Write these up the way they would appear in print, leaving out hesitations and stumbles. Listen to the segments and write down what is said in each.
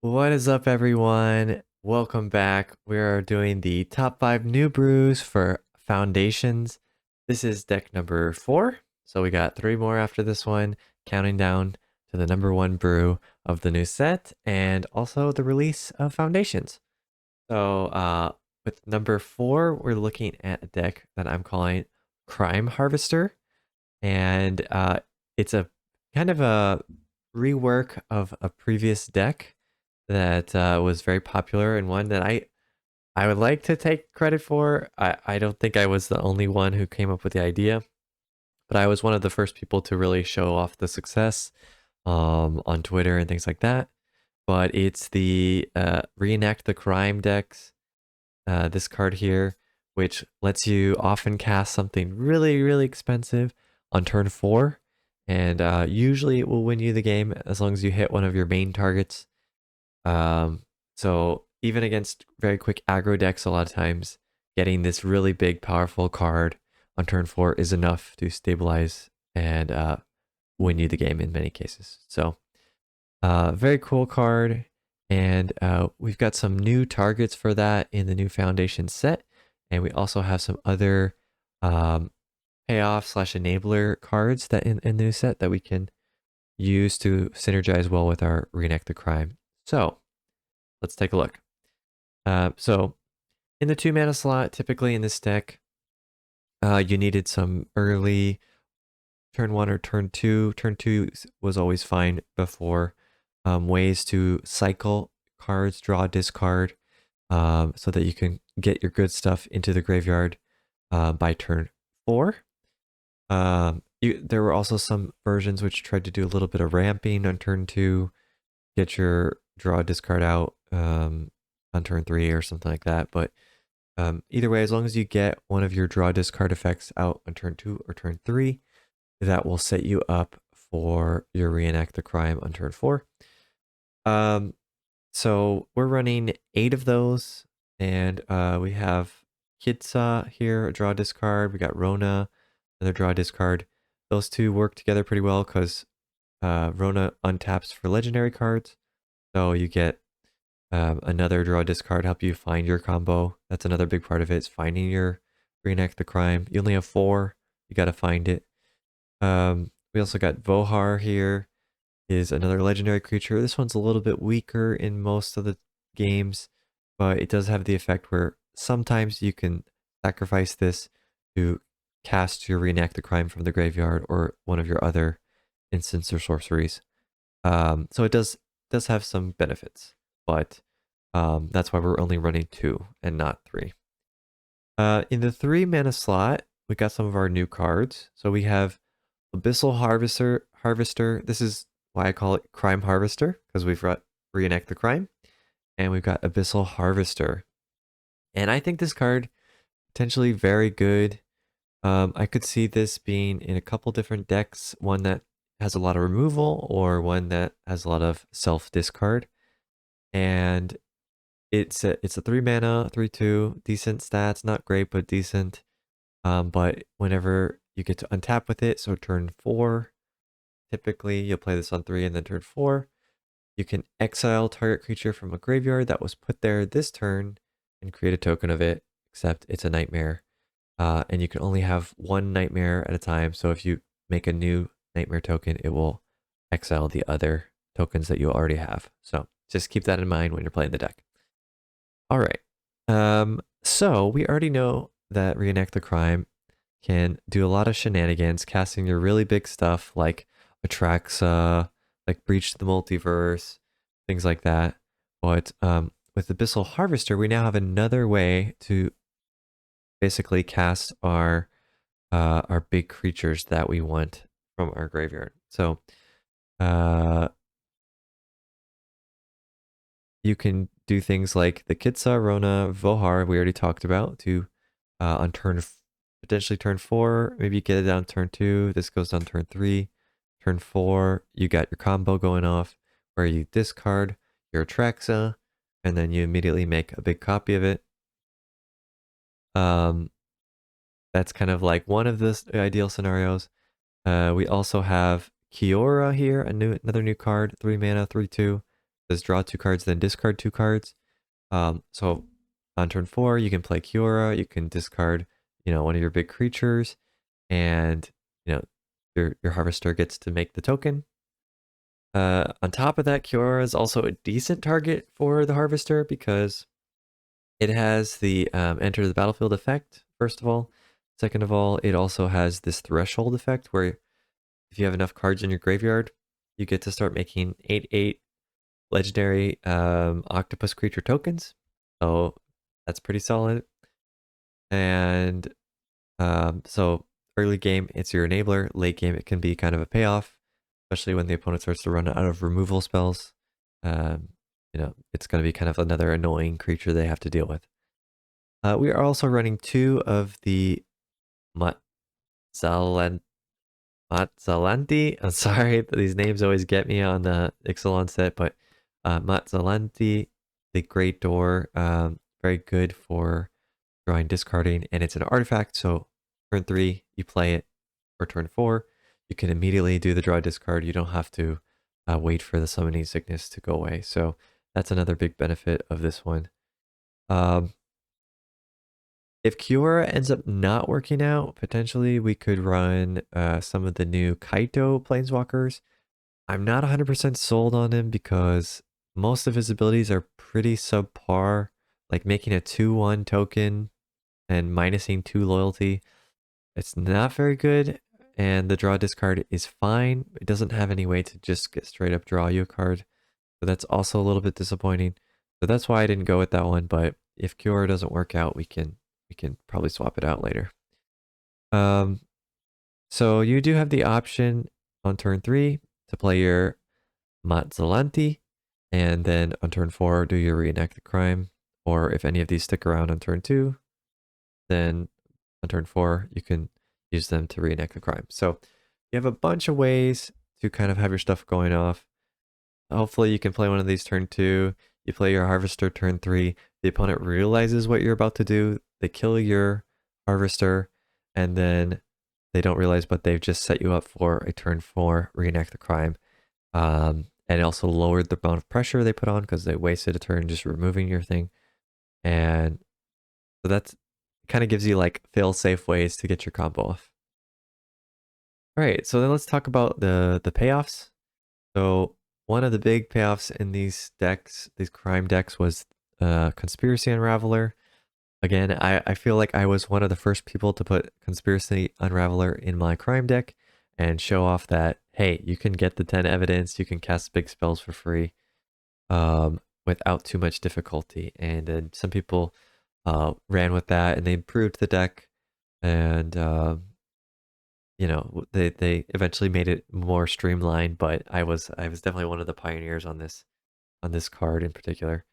What is up, everyone? Welcome back. We are doing the top 5 new brews for foundations. This is deck number 4, so we got 3 more after this one, counting down to the number 1 brew of the new set and also the release of foundations. So, with number 4, we're looking at a deck that I'm calling Crime Harvester, and it's a kind of a rework of a previous deck that was very popular and one that I would like to take credit for. I don't think I was the only one who came up with the idea, but I was one of the first people to really show off the success on Twitter and things like that. But it's the Reenact the Crime decks, this card here, which lets you often cast something really, really expensive on turn 4. And usually it will win you the game as long as you hit one of your main targets. So even against very quick aggro decks, a lot of times getting this really big, powerful card on turn 4 is enough to stabilize and win you the game in many cases. So very cool card. And we've got some new targets for that in the new Foundation set. And we also have some other payoff / enabler cards that in the new set that we can use to synergize well with our Reenact the Crime. So let's take a look. So in the 2 mana slot, typically in this deck, you needed some early turn 1 or turn 2. Turn 2 was always fine before. Ways to cycle cards, draw, discard, so that you can get your good stuff into the graveyard by turn 4. There were also some versions which tried to do a little bit of ramping on turn 2, get your draw, discard out on turn 3 or something like that. But either way, as long as you get one of your draw, discard effects out on turn 2 or turn 3, that will set you up for your Reenact the Crime on turn 4. So we're running 8 of those, and we have Kitsa here, a draw discard. We got Rona, another draw discard. Those two work together pretty well because Rona untaps for legendary cards. So you get another draw discard, help you find your combo. That's another big part of it, is finding your Reenact the Crime. You only have 4, you got to find it. We also got Vohar here, is another legendary creature. This one's a little bit weaker in most of the games, but it does have the effect where sometimes you can sacrifice this to cast your Reenact the Crime from the graveyard or one of your other instants or sorceries. So it does have some benefits, but that's why we're only running 2 and not 3. In the 3 mana slot, we got some of our new cards. So we have Abyssal Harvester. This is why I call it Crime Harvester, because we've got Reenact the Crime, and we've got Abyssal Harvester. And I think this card potentially very good. I could see this being in a couple different decks, one that has a lot of removal or one that has a lot of self-discard. And it's a 3 mana, 3/2, decent stats, not great, but decent. But whenever you get to untap with it, so turn 4, typically you'll play this on 3 and then turn 4. You can exile target creature from a graveyard that was put there this turn and create a token of it, except it's a nightmare. And you can only have 1 nightmare at a time. So if you make a new nightmare token, it will exile the other tokens that you already have. So just keep that in mind when you're playing the deck. All right. So we already know that Reenact the Crime can do a lot of shenanigans, casting your really big stuff like Atraxa, like Breach the Multiverse, things like that. But with Abyssal Harvester, we now have another way to basically cast our big creatures that we want from our graveyard. So you can do things like the Kitsa, Rona, Vohar, we already talked about, to on potentially turn 4, maybe get it down turn 2. This goes down turn 3. Turn 4, you got your combo going off where you discard your Atraxa and then you immediately make a big copy of it. That's kind of like one of the ideal scenarios. We also have Kiora here, another new card, 3 mana, 3/2. says draw 2 cards, then discard 2 cards. So on turn 4, you can play Kiora, you can discard, one of your big creatures, and your harvester gets to make the token. On top of that, Kiora is also a decent target for the harvester because it has the enter the battlefield effect, first of all. Second of all, it also has this threshold effect where if you have enough cards in your graveyard, you get to start making 8/8 legendary octopus creature tokens. So that's pretty solid. And so early game, it's your enabler. Late game, it can be kind of a payoff, especially when the opponent starts to run out of removal spells. It's going to be kind of another annoying creature they have to deal with. We are also running 2 of the Matzalanti. I'm sorry, these names always get me on the Ixalan set, but Matzalanti, the Great Door, very good for drawing, discarding, and it's an artifact. So turn 3, you play it, or turn 4, you can immediately do the draw discard. You don't have to wait for the summoning sickness to go away. So that's another big benefit of this one. If Kiora ends up not working out, potentially we could run some of the new Kaito Planeswalkers. I'm not 100% sold on him because most of his abilities are pretty subpar, like making a 2/1 token and minusing 2 loyalty. It's not very good, and the draw discard is fine. It doesn't have any way to just get straight up draw you a card, so that's also a little bit disappointing. So that's why I didn't go with that one, but if Kiora doesn't work out, we can probably swap it out later. So you do have the option on turn 3 to play your Matzalanti, and then on turn 4 do your reenact the crime, or if any of these stick around on turn 2, then on turn 4 you can use them to reenact the crime. So you have a bunch of ways to kind of have your stuff going off. Hopefully you can play one of these turn 2, you play your harvester turn 3, the opponent realizes what you're about to do, they kill your harvester, and then they don't realize, but they've just set you up for a turn 4 reenact the crime. And also lowered the amount of pressure they put on because they wasted a turn just removing your thing. And so that's kind of gives you like fail-safe ways to get your combo off. All right, so then let's talk about the payoffs. So one of the big payoffs in these decks, these crime decks, was Conspiracy Unraveler. Again, I feel like I was one of the first people to put Conspiracy Unraveler in my crime deck and show off that, hey, you can get the 10 evidence, you can cast big spells for free without too much difficulty. And then some people ran with that and they improved the deck, and they eventually made it more streamlined, but I was definitely one of the pioneers on this card in particular.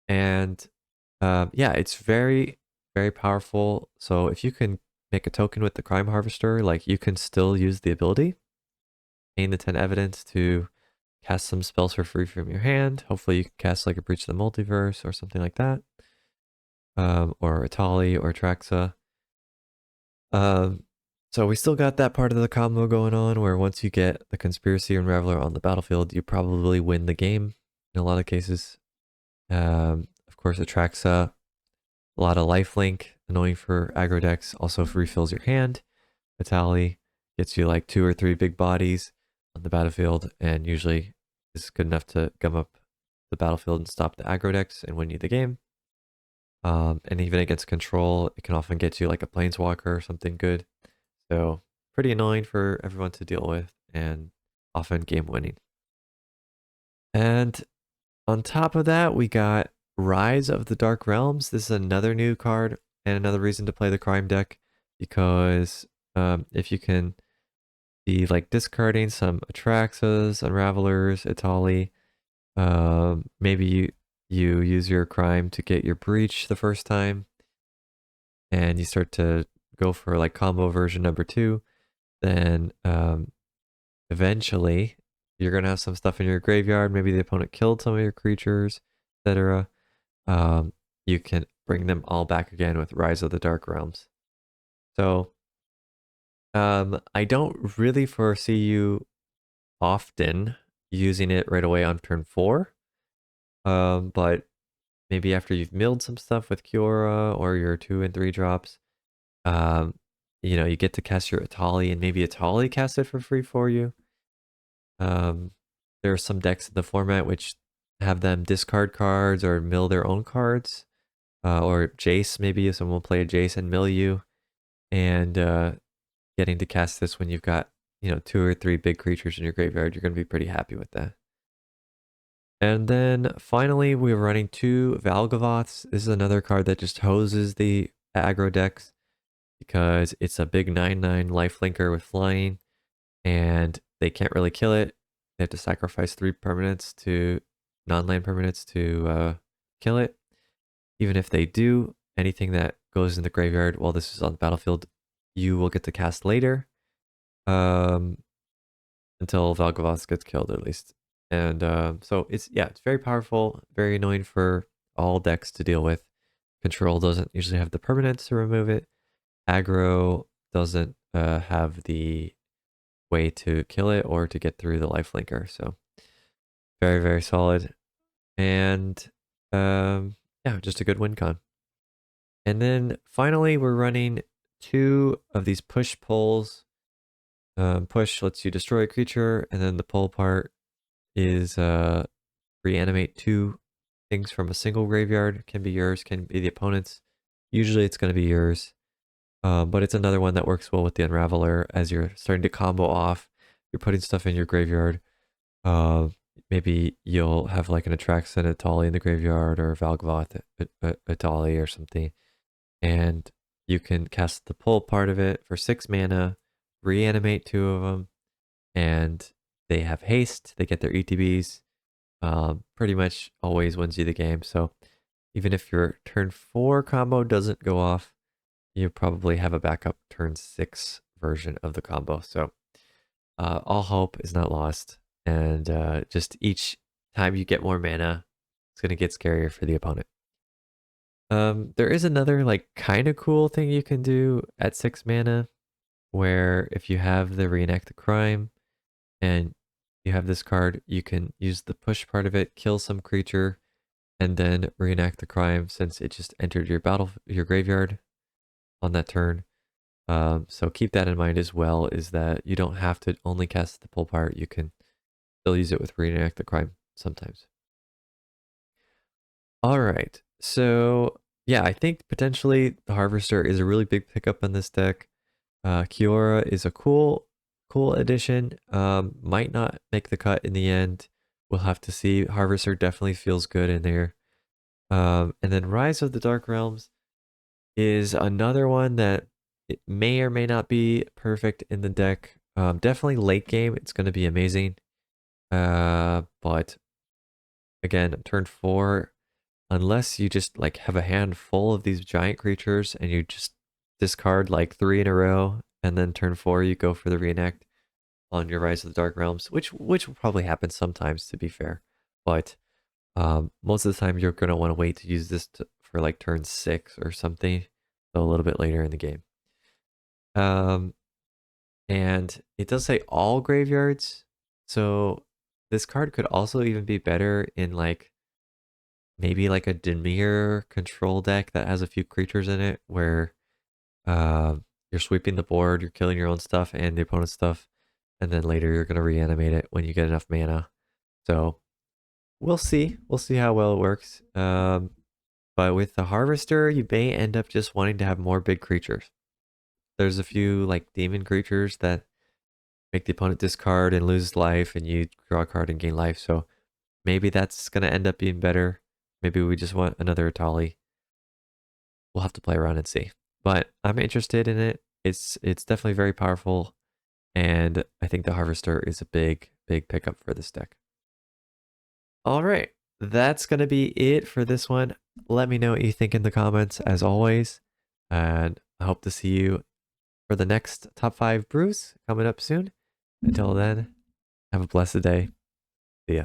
And yeah, it's very, very powerful. So if you can make a token with the Crime Harvester, like you can still use the ability, gain the 10 evidence to cast some spells for free from your hand. Hopefully you can cast like a Breach of the Multiverse or something like that. Or Atali or Traxa. So we still got that part of the combo going on where once you get the Conspiracy Unraveler on the battlefield, you probably win the game in a lot of cases. Of course, Atraxa, a lot of lifelink, annoying for aggro decks, also refills your hand. Atali gets you like 2 or 3 big bodies on the battlefield, and usually is good enough to gum up the battlefield and stop the aggro decks and win you the game. And even against control, it can often get you like a planeswalker or something good. So pretty annoying for everyone to deal with and often game winning. And on top of that, we got Rise of the Dark Realms. This is another new card and another reason to play the crime deck, because if you can be like discarding some Atraxas, Unravelers, Itali, maybe you use your crime to get your breach the first time, and you start to go for like combo version number 2, then eventually you're gonna have some stuff in your graveyard. Maybe the opponent killed some of your creatures, etc. You can bring them all back again with Rise of the Dark Realms. So I don't really foresee you often using it right away on turn 4. But maybe after you've milled some stuff with Kiora or your 2 and 3 drops, um, you get to cast your Atali and maybe Atali cast it for free for you. There are some decks in the format which have them discard cards or mill their own cards. Or Jace, maybe if someone will play a Jace and mill you. And getting to cast this when you've got, 2 or 3 big creatures in your graveyard, you're going to be pretty happy with that. And then finally, we're running 2 Valgavoths. This is another card that just hoses the aggro decks because it's a big 9/9 lifelinker with flying, and they can't really kill it. They have to sacrifice 3 permanents to non-land permanents to kill it. Even if they do, anything that goes in the graveyard while this is on the battlefield, you will get to cast later. Until Valgavoth gets killed at least. And so it's very powerful, very annoying for all decks to deal with. Control doesn't usually have the permanence to remove it. Aggro doesn't have the way to kill it or to get through the lifelinker. So very, very solid. And just a good win con. And then finally, we're running 2 of these push pulls. Push lets you destroy a creature, and then the pull part is reanimate 2 things from a single graveyard. Can be yours, can be the opponent's. Usually it's going to be yours. But it's another one that works well with the Unraveler as you're starting to combo off. You're putting stuff in your graveyard. Maybe you'll have like an Atraxa and Atali in the graveyard or Valgavoth Atali or something. And you can cast the pull part of it for 6 mana, reanimate 2 of them, and they have haste. They get their ETBs. Pretty much always wins you the game. So even if your turn 4 combo doesn't go off, you probably have a backup turn 6 version of the combo. So all hope is not lost. And just each time you get more mana, it's going to get scarier for the opponent. There is another like kind of cool thing you can do at 6 mana, where if you have the Reenact the Crime and you have this card, you can use the push part of it, kill some creature, and then reenact the crime since it just entered your graveyard on that turn. So keep that in mind as well, is that you don't have to only cast the pull part. You can still use it with reenact the crime sometimes. All right. So yeah, I think potentially the Harvester is a really big pickup on this deck. Kiora is a cool addition. Might not make the cut in the end. We'll have to see. Harvester definitely feels good in there. And then Rise of the Dark Realms is another one that it may or may not be perfect in the deck. Definitely late game, it's going to be amazing. But again, turn 4, unless you just like have a hand full of these giant creatures and you just discard like 3 in a row, and then turn 4 you go for the reenact on your Rise of the Dark Realms, which will probably happen sometimes, to be fair. But most of the time you're going to want to wait to use this for like turn 6 or something, so a little bit later in the game. And it does say all graveyards, so this card could also even be better in like maybe like a Dimir control deck that has a few creatures in it, where you're sweeping the board, you're killing your own stuff and the opponent's stuff, and then later you're going to reanimate it when you get enough mana. So we'll see how well it works. But with the Harvester, you may end up just wanting to have more big creatures. There's a few like demon creatures that make the opponent discard and lose life, and you draw a card and gain life. So maybe that's going to end up being better. Maybe we just want another Atali. We'll have to play around and see. But I'm interested in it. It's definitely very powerful, and I think the Harvester is a big pickup for this deck. All right, that's going to be it for this one. Let me know what you think in the comments, as always, and I hope to see you for the next top 5 brews coming up soon. Until then, have a blessed day. See ya.